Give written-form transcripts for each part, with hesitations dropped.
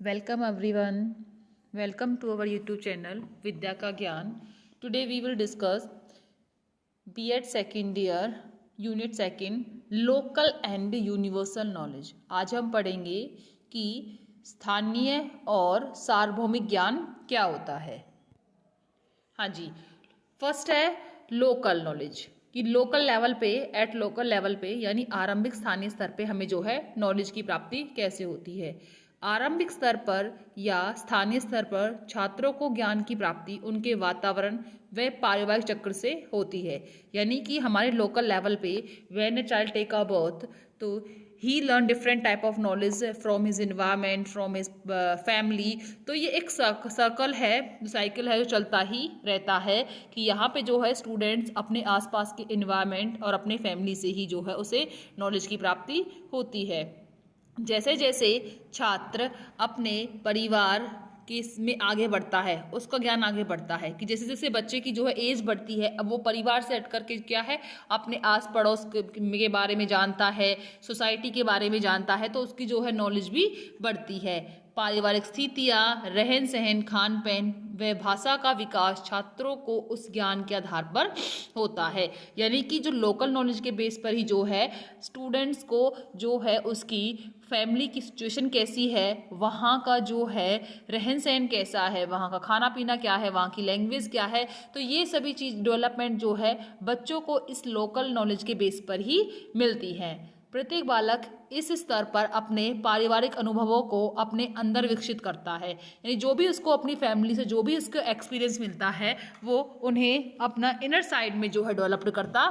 Welcome everyone. Welcome to our YouTube channel विद्या का ज्ञान. Today we will discuss B.Ed second year Unit second Local and Universal Knowledge. आज हम पढ़ेंगे कि स्थानीय और सार्वभौमिक ज्ञान क्या होता है. हाँ जी, फर्स्ट है लोकल नॉलेज कि लोकल लेवल पे एट लोकल लेवल पे यानी आरंभिक स्थानीय स्तर पे हमें जो है नॉलेज की प्राप्ति कैसे होती है. आरंभिक स्तर पर या स्थानीय स्तर पर छात्रों को ज्ञान की प्राप्ति उनके वातावरण व पारिवारिक चक्र से होती है. यानी कि हमारे लोकल लेवल पे when a child take a birth तो ही learn different type of knowledge from his environment from his family. तो ये एक सर्कल है, साइकिल है जो चलता ही रहता है कि यहाँ पे जो है स्टूडेंट्स अपने आसपास के इन्वायरमेंट और अपने फैमिली से ही जो है उसे नॉलेज की प्राप्ति होती है. जैसे जैसे छात्र अपने परिवार के में आगे बढ़ता है उसका ज्ञान आगे बढ़ता है कि जैसे जैसे बच्चे की जो है एज बढ़ती है अब वो परिवार से हट करके क्या है अपने आस पड़ोस के बारे में जानता है, सोसाइटी के बारे में जानता है, तो उसकी जो है नॉलेज भी बढ़ती है. पारिवारिक स्थितियाँ, रहन सहन, खान पान व भाषा का विकास छात्रों को उस ज्ञान के आधार पर होता है. यानी कि जो लोकल नॉलेज के बेस पर ही जो है स्टूडेंट्स को जो है उसकी फैमिली की सिचुएशन कैसी है, वहाँ का जो है रहन सहन कैसा है, वहाँ का खाना पीना क्या है, वहाँ की लैंग्वेज क्या है, तो ये सभी चीज़ डेवलपमेंट जो है बच्चों को इस लोकल नॉलेज के बेस पर ही मिलती है. प्रत्येक बालक इस स्तर पर अपने पारिवारिक अनुभवों को अपने अंदर विकसित करता है. यानी जो भी उसको अपनी फैमिली से जो भी उसको एक्सपीरियंस मिलता है वो उन्हें अपना इनर साइड में जो है डेवलप करता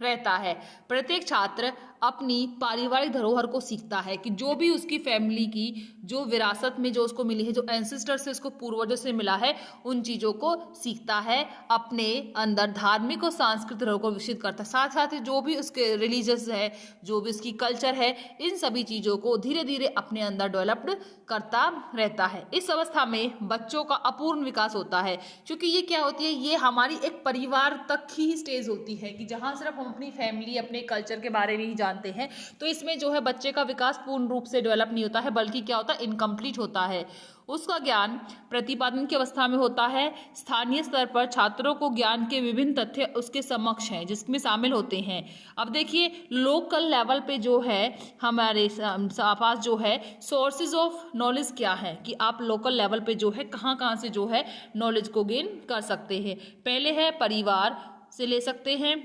रहता है. प्रत्येक छात्र अपनी पारिवारिक धरोहर को सीखता है कि जो भी उसकी फैमिली की जो विरासत में जो उसको मिली है, जो एंसेस्टर से उसको पूर्वजों से मिला है, उन चीज़ों को सीखता है. अपने अंदर धार्मिक और सांस्कृतिक धरोहर को विकसित करता है. साथ साथ जो भी उसके रिलीजियस है, जो भी उसकी कल्चर है, इन सभी चीज़ों को धीरे धीरे अपने अंदर डेवलप्ड करता रहता है. इस अवस्था में बच्चों का अपूर्ण विकास होता है क्योंकि ये क्या होती है, ये हमारी एक परिवार तक ही स्टेज होती है कि जहाँ सिर्फ हम अपनी फैमिली अपने कल्चर के बारे में ही जानते हैं. तो इसमें जो है बच्चे का विकास पूर्ण रूप से डेवलप नहीं होता है बल्कि क्या होता है, इनकम्प्लीट होता है. उसका ज्ञान प्रतिपादन की अवस्था में होता है. स्थानीय स्तर पर छात्रों को ज्ञान के विभिन्न तथ्य उसके समक्ष हैं जिसमें शामिल होते हैं. अब देखिए लोकल लेवल पे जो है हमारे पास जो है सोर्सेज ऑफ नॉलेज क्या है कि आप लोकल लेवल पे जो है कहाँ कहाँ से जो है नॉलेज को गेन कर सकते हैं. पहले है परिवार से ले सकते हैं,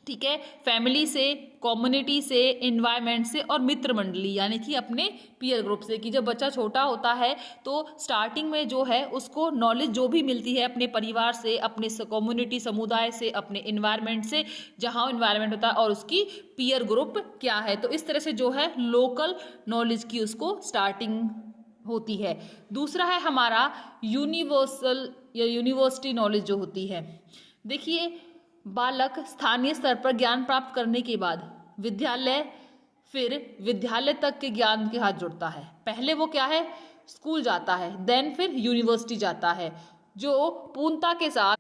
ठीक है, फैमिली से, कम्युनिटी से, इन्वायरमेंट से और मित्र मंडली यानी कि अपने पीयर ग्रुप से. कि जब बच्चा छोटा होता है तो स्टार्टिंग में जो है उसको नॉलेज जो भी मिलती है अपने परिवार से, अपने कम्युनिटी समुदाय से, अपने इन्वायरमेंट से, जहाँ इन्वायरमेंट होता है और उसकी पीयर ग्रुप क्या है, तो इस तरह से जो है लोकल नॉलेज की उसको स्टार्टिंग होती है. दूसरा है हमारा यूनिवर्सल या यूनिवर्सिटी नॉलेज जो होती है. देखिए बालक स्थानीय स्तर पर ज्ञान प्राप्त करने के बाद विद्यालय फिर विद्यालय तक के ज्ञान के हाथ जुड़ता है. पहले वो क्या है स्कूल जाता है, देन फिर यूनिवर्सिटी जाता है जो पूर्णता के साथ,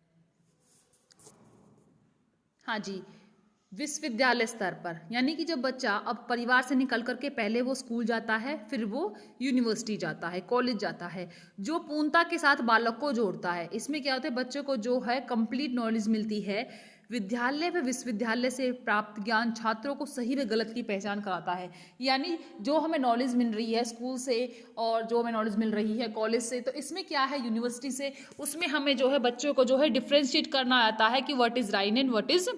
हाँ जी, विश्वविद्यालय स्तर पर. यानी कि जब बच्चा अब परिवार से निकल करके पहले वो स्कूल जाता है, फिर वो यूनिवर्सिटी जाता है, कॉलेज जाता है, जो पूर्णता के साथ बालक को जोड़ता है. इसमें क्या होता है बच्चों को जो है कंप्लीट नॉलेज मिलती है. विद्यालय व विश्वविद्यालय से प्राप्त ज्ञान छात्रों को सही व गलत की पहचान कराता है. यानी जो हमें नॉलेज मिल रही है स्कूल से और जो हमें नॉलेज मिल रही है कॉलेज से, तो इसमें क्या है यूनिवर्सिटी से, उसमें हमें जो है बच्चों को जो है डिफ्रेंशिएट करना आता है कि what is right and what is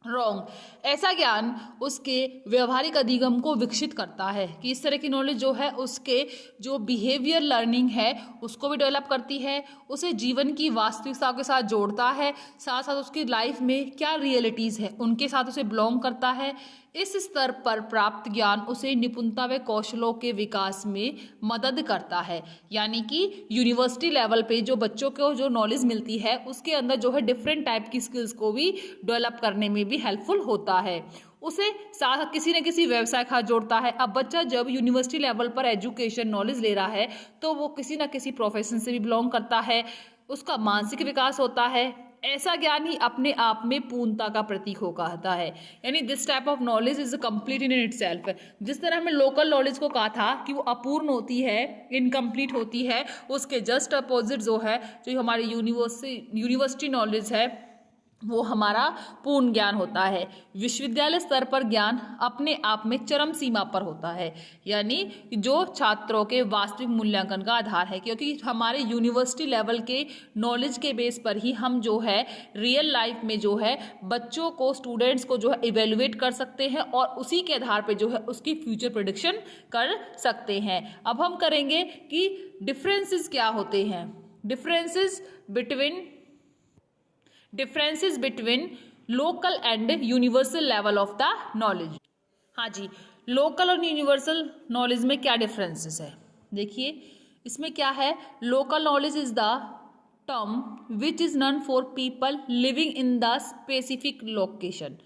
wrong. ऐसा ज्ञान उसके व्यवहारिक अधिगम को विकसित करता है कि इस तरह की नॉलेज जो है उसके जो बिहेवियर लर्निंग है उसको भी डेवलप करती है, उसे जीवन की वास्तविकता के साथ जोड़ता है, साथ साथ उसकी लाइफ में क्या रियलिटीज़ है उनके साथ उसे बिलोंग करता है. इस स्तर पर प्राप्त ज्ञान उसे निपुणता व कौशलों के विकास में मदद करता है. यानी कि यूनिवर्सिटी लेवल पे जो बच्चों को जो नॉलेज मिलती है उसके अंदर जो है डिफरेंट टाइप की स्किल्स को भी डेवलप करने में भी हेल्पफुल होता है. उसे साथ किसी न किसी व्यवसाय का जोड़ता है. अब बच्चा जब यूनिवर्सिटी लेवल पर एजुकेशन नॉलेज ले रहा है तो वो किसी न किसी प्रोफेशन से भी बिलोंग करता है, उसका मानसिक विकास होता है, ऐसा ज्ञान ही अपने आप में पूर्णता का प्रतीक हो कहता है। यानी this type of knowledge is complete in itself. जिस तरह हमने लोकल नॉलेज को कहा था कि वो अपूर्ण होती है, इनकम्प्लीट होती है, उसके जस्ट अपोजिट जो है, जो हमारी यूनिवर्सिटी नॉलेज है, वो हमारा पूर्ण ज्ञान होता है। विश्वविद्यालय स्तर पर ज्ञान अपने आप में चरम सीमा पर होता है, यानी जो छात्रों के वास्तविक मूल्यांकन का आधार है, क्योंकि हमारे यूनिवर्सिटी लेवल के नॉलेज के बेस पर ही हम जो है रियल लाइफ में जो है बच्चों को, स्टूडेंट्स को जो है इवेल्युएट कर सकते हैं और उसी के आधार पर जो है उसकी फ्यूचर प्रेडिक्शन कर सकते हैं। अब हम करेंगे कि डिफरेंसेस क्या होते हैं। Differences between local and universal level of the knowledge. हाँ जी, लोकल और यूनिवर्सल नॉलेज में क्या डिफरेंसेस है, देखिए इसमें क्या है। Local knowledge is the term which is non for people living in the specific location.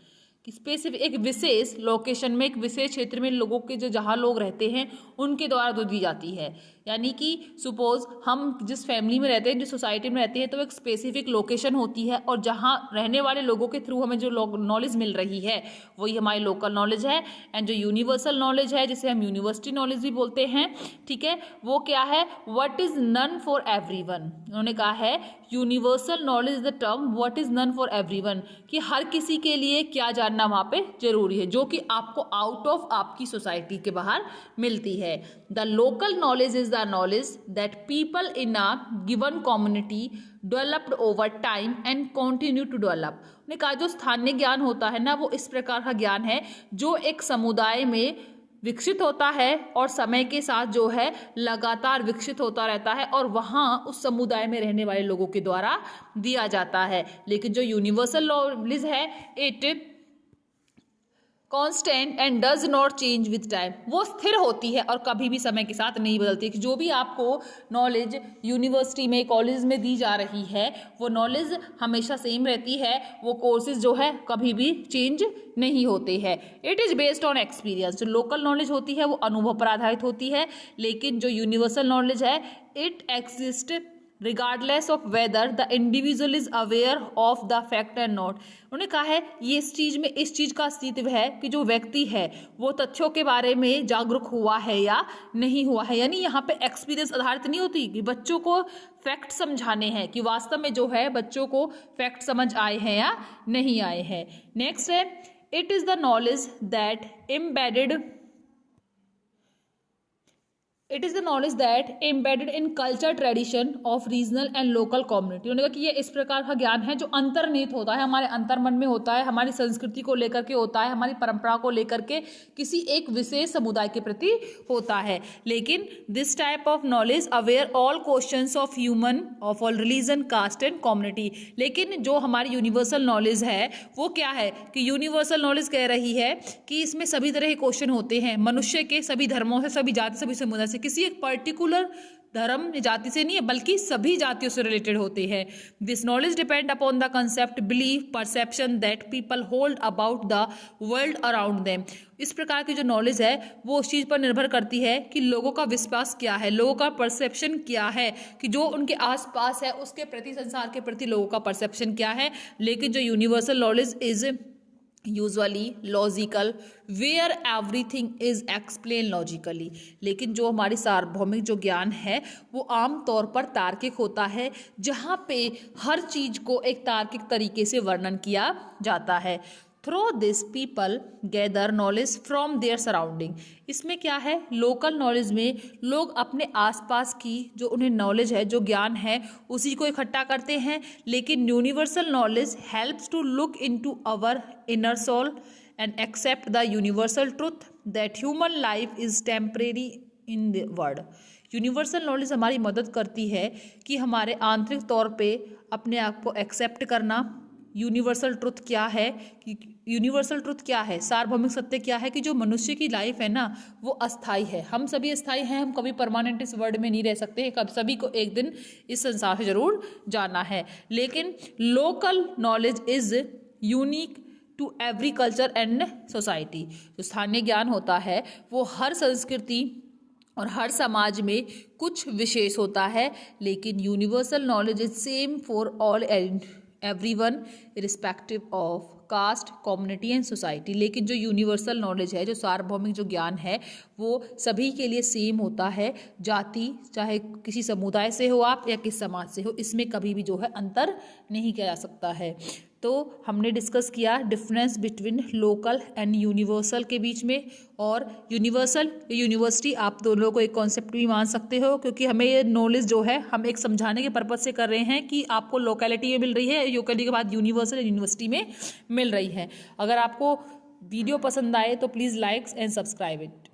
Specific एक विशेष लोकेशन में, एक विशेष क्षेत्र में लोगों के जो जहाँ लोग रहते हैं उनके द्वारा दी जाती है। यानी कि सपोज हम जिस फैमिली में रहते हैं, जिस सोसाइटी में रहते हैं, तो एक स्पेसिफिक लोकेशन होती है और जहाँ रहने वाले लोगों के थ्रू हमें जो नॉलेज मिल रही है वही हमारी लोकल नॉलेज है। एंड जो यूनिवर्सल नॉलेज है, जिसे हम यूनिवर्सिटी नॉलेज भी बोलते हैं, ठीक है, वो क्या है, what is none for everyone. उन्होंने कहा है universal knowledge is the term what is none for everyone, कि हर किसी के लिए क्या जानना वहाँ पे जरूरी है, जो कि आपको आउट ऑफ आपकी सोसाइटी के बाहर मिलती है। The local knowledge is the knowledge that people in a given community developed over time and continue to develop. उन्होंने कहा जो स्थानीय ज्ञान होता है ना, वो इस प्रकार का ज्ञान है जो एक समुदाय में विकसित होता है और समय के साथ जो है लगातार विकसित होता रहता है और वहाँ उस समुदाय में रहने वाले लोगों के द्वारा दिया जाता है। लेकिन जो यूनिवर्सल नॉलेज है, it constant and does not change with time, वो स्थिर होती है और कभी भी समय के साथ नहीं बदलती है। कि जो भी आपको नॉलेज यूनिवर्सिटी में, कॉलेज में दी जा रही है, वो नॉलेज हमेशा सेम रहती है, वो कोर्सेज जो है कभी भी चेंज नहीं होते हैं। It is based on experience. जो लोकल नॉलेज होती है वो अनुभव पर आधारित होती है, लेकिन जो यूनिवर्सल नॉलेज है it exist regardless of whether the individual is aware of the fact and not. उन्होंने कहा है ये इस चीज़ का अस्तित्व है कि जो व्यक्ति है वो तथ्यों के बारे में जागरूक हुआ है या नहीं हुआ है। यानी यहाँ पे एक्सपीरियंस आधारित नहीं होती कि बच्चों को फैक्ट समझाने हैं कि वास्तव में जो है बच्चों को फैक्ट समझ आए हैं या नहीं आए हैं। नेक्स्ट है, it is the knowledge that embedded in culture tradition of regional and local community. उन्होंने कहा कि ये इस प्रकार का ज्ञान है जो अंतर्निहित होता है, हमारे अंतर्मन में होता है, हमारी संस्कृति को लेकर के होता है, हमारी परंपरा को लेकर के किसी एक विशेष समुदाय के प्रति होता है। लेकिन this type of knowledge aware all questions of human, of all religion, caste and community. लेकिन जो हमारी यूनिवर्सल नॉलेज है वो क्या है कि यूनिवर्सल नॉलेज कह रही है कि इसमें सभी तरह के क्वेश्चन होते हैं, मनुष्य के सभी धर्मों से, सभी जाति, सभी समुदाय से, किसी एक पर्टिकुलर धर्म जाति से नहीं है बल्कि सभी जातियों से रिलेटेड होते हैं। This knowledge depend upon the concept, belief, perception that people hold about the world around them. इस प्रकार की जो नॉलेज है वो उस चीज़ पर निर्भर करती है कि लोगों का विश्वास क्या है, लोगों का परसेप्शन क्या है, कि जो उनके आसपास है उसके प्रति, संसार के प्रति लोगों का परसेप्शन क्या है। लेकिन जो universal knowledge is usually logical, where everything is explain logically. लेकिन जो हमारी सार्वभौमिक जो ज्ञान है वो आम तौर पर तार्किक होता है, जहाँ पे हर चीज को एक तार्किक तरीके से वर्णन किया जाता है। Through this people gather knowledge from their surrounding. इसमें क्या है, लोकल नॉलेज में लोग अपने आसपास की जो उन्हें नॉलेज है, जो ज्ञान है, उसी को इकट्ठा करते हैं। लेकिन universal knowledge helps to look into our inner soul and accept the universal truth that human life is temporary in the world. Universal knowledge हमारी मदद करती है कि हमारे आंतरिक तौर पे अपने आप को एक्सेप्ट करना। यूनिवर्सल ट्रुथ क्या है, यूनिवर्सल ट्रुथ क्या है, सार्वभौमिक सत्य क्या है कि जो मनुष्य की लाइफ है ना वो अस्थाई है। हम सभी अस्थाई हैं, हम कभी परमानेंट इस वर्ल्ड में नहीं रह सकते हैं, कभी सभी को एक दिन इस संसार से जरूर जाना है। लेकिन local knowledge is unique to every culture and society. जो स्थानीय ज्ञान होता है वो हर संस्कृति और हर समाज में कुछ विशेष होता है, लेकिन universal knowledge is same for all everyone irrespective of caste, community and society. लेकिन जो यूनिवर्सल नॉलेज है, जो सार्वभौमिक जो ज्ञान है, वो सभी के लिए सेम होता है। जाति, चाहे किसी समुदाय से हो आप या किस समाज से हो, इसमें कभी भी जो है अंतर नहीं किया जा सकता है। तो हमने डिस्कस किया difference between local and universal के बीच में। और यूनिवर्सल, यूनिवर्सिटी आप दोनों को एक कॉन्सेप्ट भी मान सकते हो, क्योंकि हमें ये नॉलेज जो है हम एक समझाने के पर्पज से कर रहे हैं कि आपको लोकेलिटी में मिल रही है, लोकेलिटी के बाद यूनिवर्सल यूनिवर्सिटी में मिल रही है। अगर आपको वीडियो पसंद आए तो please like and subscribe it.